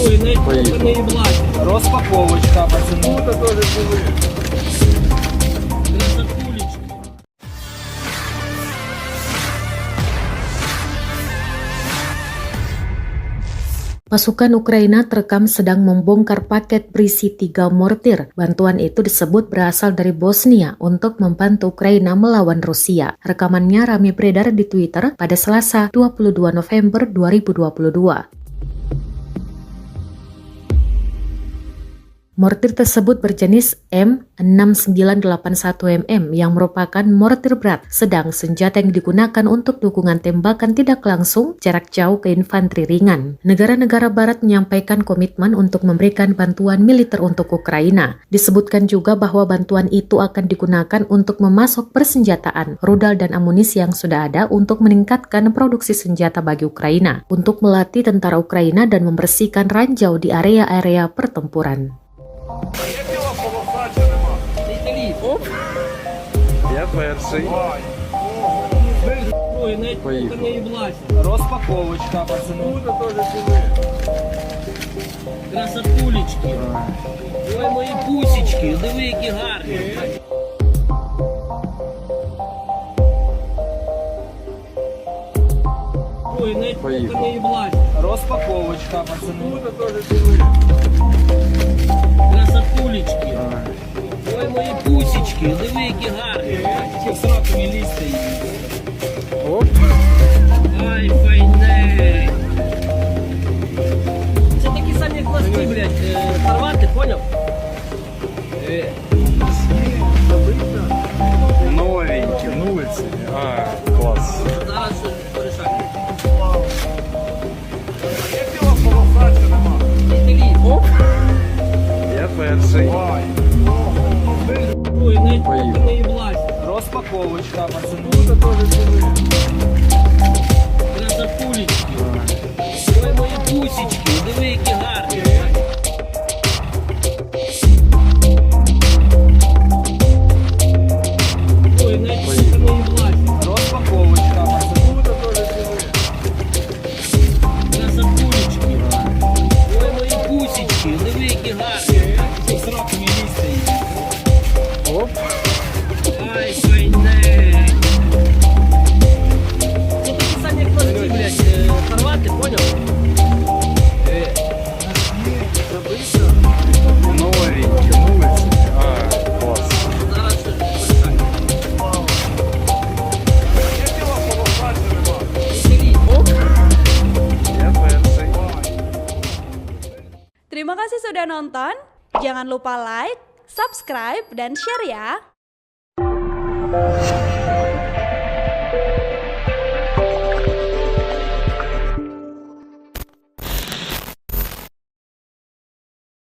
Поїхали. Розпаковочка, пацаны. Це теж були. Pasukan Ukraina terekam sedang membongkar paket berisi 3 mortir. Bantuan itu disebut berasal dari Bosnia untuk membantu Ukraina melawan Rusia. Rekamannya ramai beredar di Twitter pada Selasa 22 November 2022. Mortir tersebut berjenis M6981mm yang merupakan mortir berat, sedang senjata yang digunakan untuk dukungan tembakan tidak langsung jarak jauh ke infanteri ringan. Negara-negara barat menyampaikan komitmen untuk memberikan bantuan militer untuk Ukraina. Disebutkan juga bahwa bantuan itu akan digunakan untuk memasok persenjataan, rudal dan amunisi yang sudah ada untuk meningkatkan produksi senjata bagi Ukraina, untuk melatih tentara Ukraina dan membersihkan ranjau di area-area pertempuran. Є біла полоса чи нема? Оп. Я перший. Поїхали. Розпаковочка, пацаны. Це теж були. Красотулечки. Ой, мої пусічки, диви, які гарні. Ой, навіть Поїхали. не блазь. Розпаковочка, пацаны. Це теж були. Красотулечки. Ой, мої пусічки, диви, які гарні. Чи в сраку не лізьте. Оп. Ай, файне. Це такі самі, як носки, блядь, хорвати, поняв? Новенькі, вулиці. А, клас. Зараз порішаємо. Є біла полоса чи нема? Оп. Я перший. Ой, навіть Поїхали. не блазь. Розпаковочка, пацаны. Це теж були. Красотулечки. Ой, мої пусічки, диви, які гарні. Ой, навіть не блазь. Розпаковочка, пацаны. Це теж були. Красотулечки. Ой, мої пусічки, диви, які гарні. Чи в сраку не лізьте. Оп. Ай, файне. Це такі самі, як носки, блядь, хорвати, поняв? Новенькі, вулиці. А, клас. Зараз порішаємо. Є біла полоса чи нема? Оп. Я перший. Terima kasih sudah nonton. Jangan lupa like, subscribe, dan share ya.